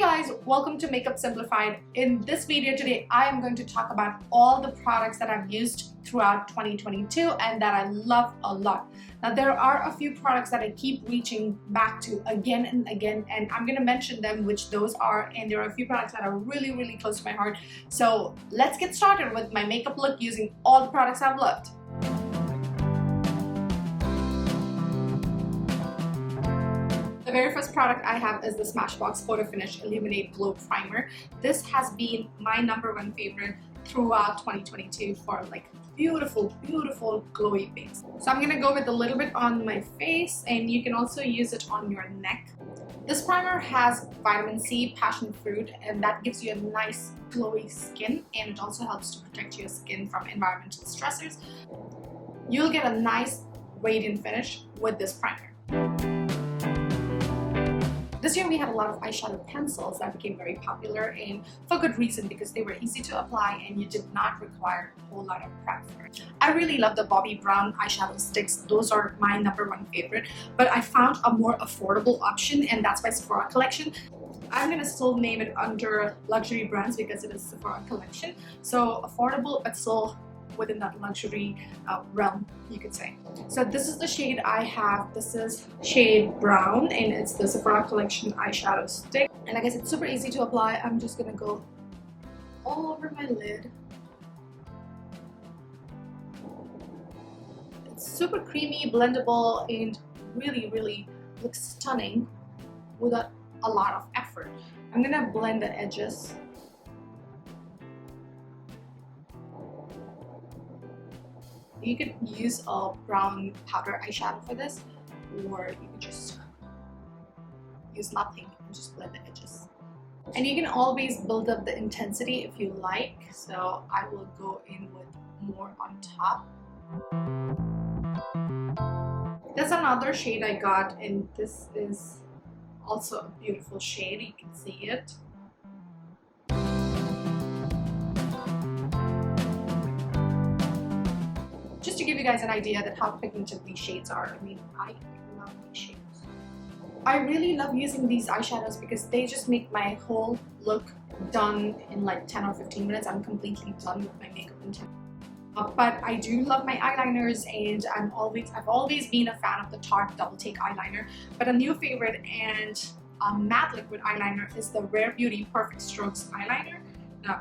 Guys, welcome to Makeup Simplified. In this video today, I am going to talk about all the products that I've used throughout 2022 and that I love a lot. Now, there are a few products that I keep reaching back to again and again, and I'm going to mention them, which those are, and there are a few products that are really close to my heart. So let's get started with my makeup look using all the products I've loved. The very first product I have is the Smashbox Photo Finish Illuminate Glow Primer. This has been my #1 favorite throughout 2022 for like beautiful glowy face. So I'm gonna go with a little bit on my face, and you can also use it on your neck. This primer has vitamin C, passion fruit, and that gives you a nice glowy skin, and it also helps to protect your skin from environmental stressors. You'll get a nice radiant finish with this primer. This year we had a lot of eyeshadow pencils that became very popular, and for good reason, because they were easy to apply and you did not require a whole lot of prep for it. I really love the Bobbi Brown eyeshadow sticks. Those are my #1 favorite, but I found a more affordable option, and that's by Sephora Collection. I'm gonna still name it under luxury brands because it is Sephora Collection. So affordable, but still within that luxury realm, you could say. So this is the shade I have. This is shade Brown, and it's the Sephora Collection eyeshadow stick. And like I said, super easy to apply. I'm just gonna go all over my lid. It's super creamy, blendable, and really looks stunning without a lot of effort. I'm gonna blend the edges. You could use a brown powder eyeshadow for this, or you could just use nothing and just blend the edges. And you can always build up the intensity if you like, so I will go in with more on top. There's another shade I got, and this is also a beautiful shade. You can see it. Just to give you guys an idea that how pigmented these shades are. I mean, I love these shades. I really love using these eyeshadows because they just make my whole look done in like 10 or 15 minutes. I'm completely done with my makeup in 10 minutes. But I do love my eyeliners, and I've always been a fan of the Tarte Double Take eyeliner. But a new favorite and a matte liquid eyeliner is the Rare Beauty Perfect Strokes eyeliner. Now,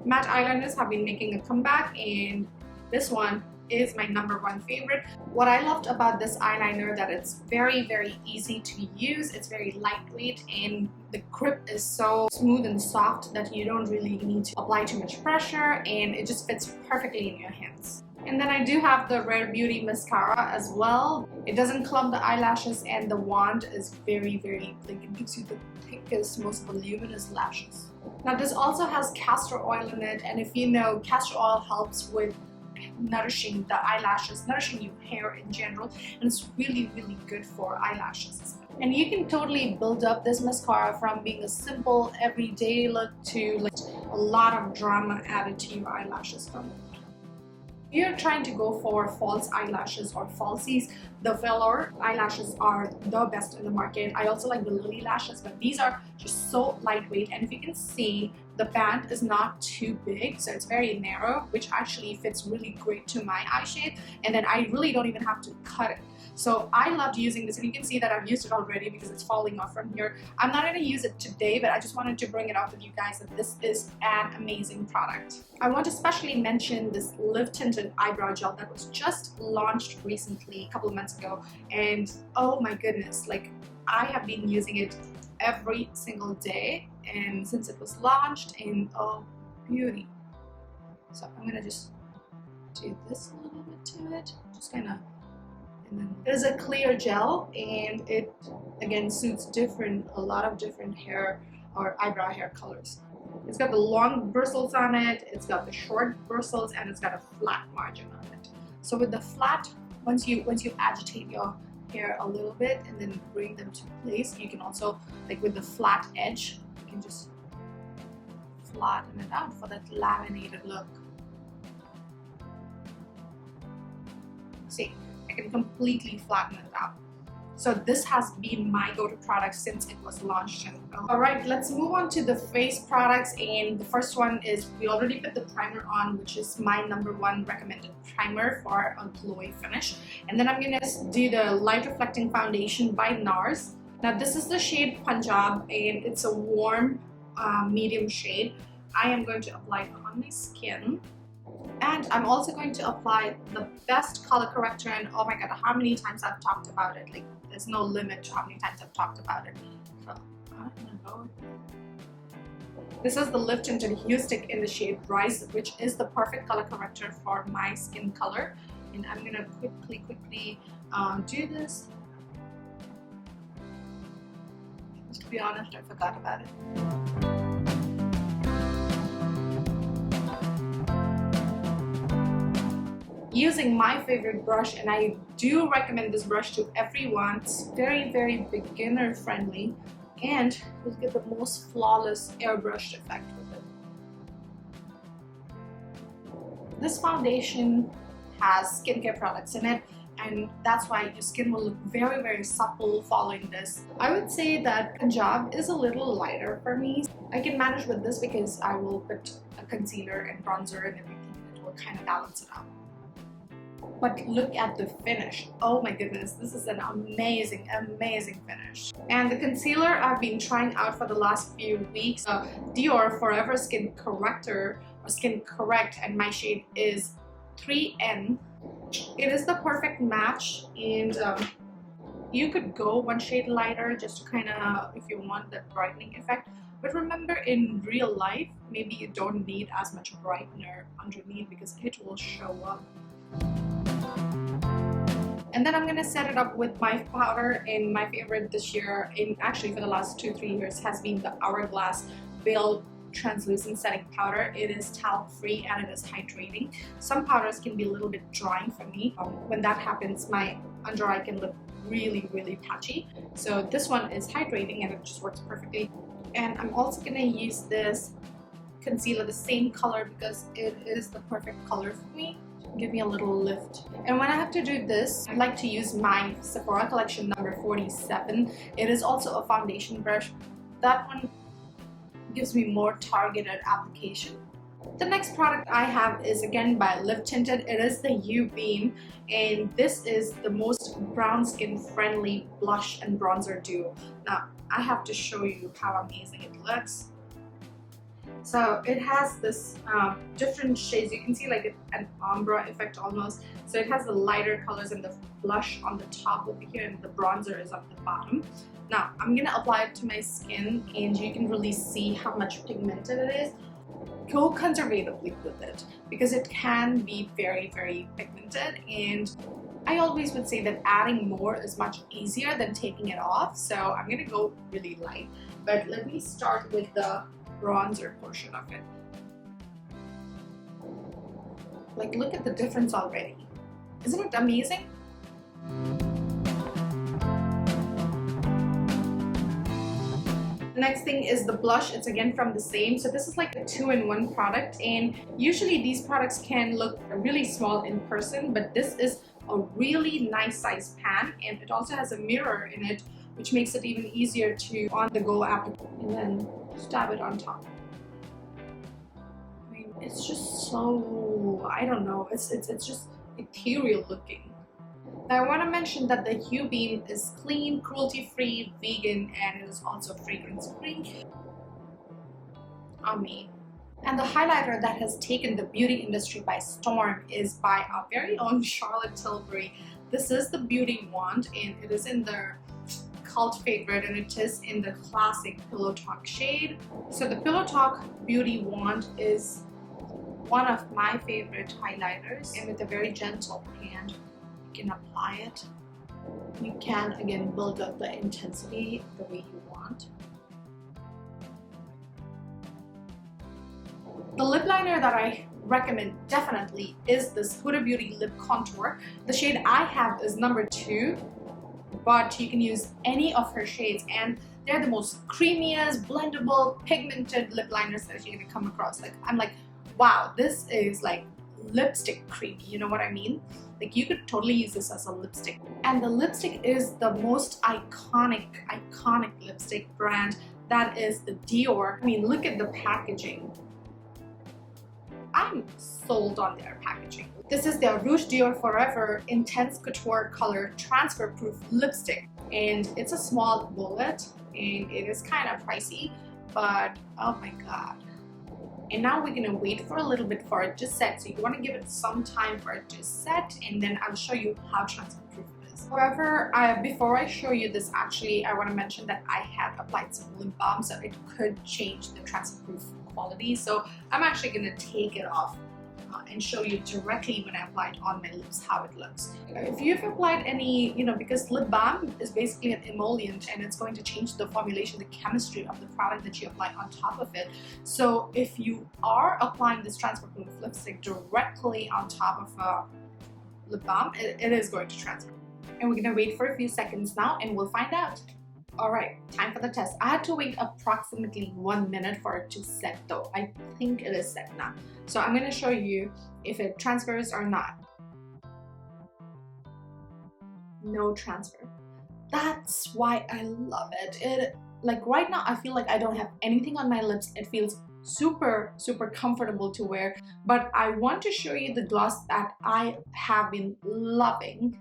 matte eyeliners have been making a comeback, and this one is my #1 favorite. What I loved about this eyeliner that it's very easy to use. It's very lightweight, and the grip is so smooth and soft that you don't really need to apply too much pressure, and it just fits perfectly in your hands. And then I do have the Rare Beauty mascara as well. It doesn't clump the eyelashes, and the wand is very like, it gives you the thickest, most voluminous lashes. Now this also has castor oil in it, and if you know, castor oil helps with nourishing the eyelashes, nourishing your hair in general, and it's really good for eyelashes. And you can totally build up this mascara from being a simple everyday look to like a lot of drama added to your eyelashes from it. If you're trying to go for false eyelashes or falsies, the velour eyelashes are the best in the market. I also like the Lily lashes, but these are just so lightweight, and if you can see, the band is not too big, so it's very narrow, which actually fits really great to my eye shape, and then I really don't even have to cut it. So I loved using this, and you can see that I've used it already because it's falling off from here. I'm not going to use it today, but I just wanted to bring it up with you guys that this is an amazing product. I want to especially mention this Live Tinted Eyebrow Gel that was just launched recently, a couple of months ago, and oh my goodness, like I have been using it every single day, and since it was launched, and oh beauty. So I'm gonna just do this a little bit to it, just kind of. And then it is a clear gel, and it again suits a lot of different hair or eyebrow hair colors. It's got the long bristles on it, it's got the short bristles, and it's got a flat margin on it. So with the flat, once you agitate your hair a little bit and then bring them to place, you can also, like with the flat edge, you can just flatten it out for that laminated look. See, I can completely flatten it out. So this has been my go-to product since it was launched. Alright, let's move on to the face products, and the first one is, we already put the primer on, which is my #1 recommended primer for a glowy finish. And then I'm gonna do the light reflecting foundation by NARS. Now this is the shade Punjab, and it's a warm medium shade. I am going to apply it on my skin. And I'm also going to apply the best color corrector, and oh my god, how many times I've talked about it. Like, there's no limit to how many times I've talked about it. So, I'm gonna go. This is the Lift Tinted Hue Stick in the shade Rise, which is the perfect color corrector for my skin color. And I'm gonna quickly do this. Just to be honest, I forgot about it. Using my favorite brush, and I do recommend this brush to everyone. It's very beginner friendly, and you'll get the most flawless airbrushed effect with it. This foundation has skincare products in it, and that's why your skin will look very supple following this. I would say that Punjab is a little lighter for me. I can manage with this because I will put a concealer and bronzer and everything, and it will kind of balance it out. But look at the finish. Oh my goodness, this is an amazing finish. And the concealer I've been trying out for the last few weeks, Dior Forever Skin Corrector or Skin Correct, and my shade is 3N. It is the perfect match, and you could go one shade lighter just to kind of, if you want that brightening effect. But remember, in real life, maybe you don't need as much brightener underneath because it will show up. And then I'm gonna set it up with my powder, and my favorite this year, and actually for the last 2-3 years, has been the Hourglass Veil Translucent Setting Powder. It is talc free and it is hydrating. Some powders can be a little bit drying for me. When that happens, my under eye can look really patchy. So this one is hydrating and it just works perfectly. And I'm also gonna use this concealer, the same color, because it is the perfect color for me. Give me a little lift. And when I have to do this, I like to use my Sephora collection number 47. It is also a foundation brush. That one gives me more targeted application. The next product I have is again by Lift Tinted. It is the U Beam, and this is the most brown skin friendly blush and bronzer duo. Now I have to show you how amazing it looks. So it has this different shades. You can see like an ombre effect almost. So it has the lighter colors and the blush on the top over here, and the bronzer is on the bottom. Now I'm gonna apply it to my skin, and you can really see how much pigmented it is. Go conservatively with it because it can be very pigmented, and I always would say that adding more is much easier than taking it off. So I'm gonna go really light. But let me start with the bronzer portion of it. Like, look at the difference already. Isn't it amazing? The next thing is the blush. It's again from the same. So this is like a 2-in-1 product, and usually these products can look really small in person, but this is a really nice size pan, and it also has a mirror in it, which makes it even easier to on-the-go apply, and then stab it on top. I mean, it's just so, I don't know, it's just ethereal looking. Now I want to mention that the U Beam is clean, cruelty-free, vegan, and it is also fragrance-free. On me. And the highlighter that has taken the beauty industry by storm is by our very own Charlotte Tilbury. This is the Beauty Wand, and it is in the cult favorite, and it is in the classic Pillow Talk shade. So the Pillow Talk Beauty Wand is one of my favorite highlighters, and with a very gentle hand you can apply it. You can again build up the intensity the way you want. The lip liner that I recommend definitely is this Huda Beauty Lip Contour. The shade I have is number 2, but you can use any of her shades, and they're the most creamiest, blendable, pigmented lip liners that you're gonna come across. Like, I'm like, wow, this is like lipstick creamy, you know what I mean? Like you could totally use this as a lipstick. And the lipstick is the most iconic lipstick brand, that is the Dior. I mean, look at the packaging. I'm sold on their packaging. This is their Rouge Dior Forever Intense Couture Color Transfer Proof Lipstick. And it's a small bullet and it is kind of pricey, but oh my god. And now we're gonna wait for a little bit for it to set. So you want to give it some time for it to set, and then I'll show you how transfer proof it is. However, before I show you this, actually, I want to mention that I had applied some lip balm, so it could change the transfer proof quality. So I'm actually gonna take it off and show you directly when I apply it on my lips how it looks. If you've applied any, because lip balm is basically an emollient and it's going to change the formulation, the chemistry of the product that you apply on top of it. So if you are applying this transfer proof lipstick directly on top of a lip balm, it is going to transfer. And we're gonna wait for a few seconds now and we'll find out. Alright, time for the test. I had to wait approximately 1 minute for it to set though. I think it is set now. So I'm going to show you if it transfers or not. No transfer. That's why I love it. Like right now I feel like I don't have anything on my lips. It feels super comfortable to wear. But I want to show you the gloss that I have been loving,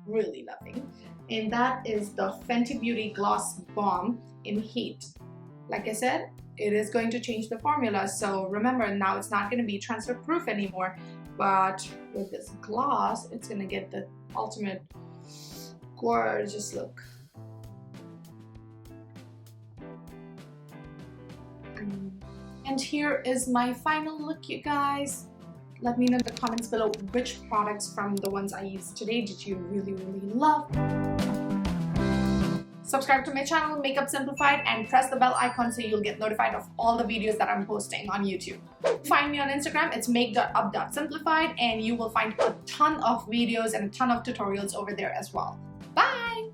really loving. And that is the Fenty Beauty Gloss Bomb in Heat. Like I said, it is going to change the formula. So remember, now it's not going to be transfer proof anymore. But with this gloss, it's going to get the ultimate gorgeous look. And here is my final look, you guys. Let me know in the comments below which products from the ones I used today did you really love. Subscribe to my channel, Makeup Simplified, and press the bell icon so you'll get notified of all the videos that I'm posting on YouTube. Find me on Instagram, it's make.up.simplified, and you will find a ton of videos and a ton of tutorials over there as well. Bye!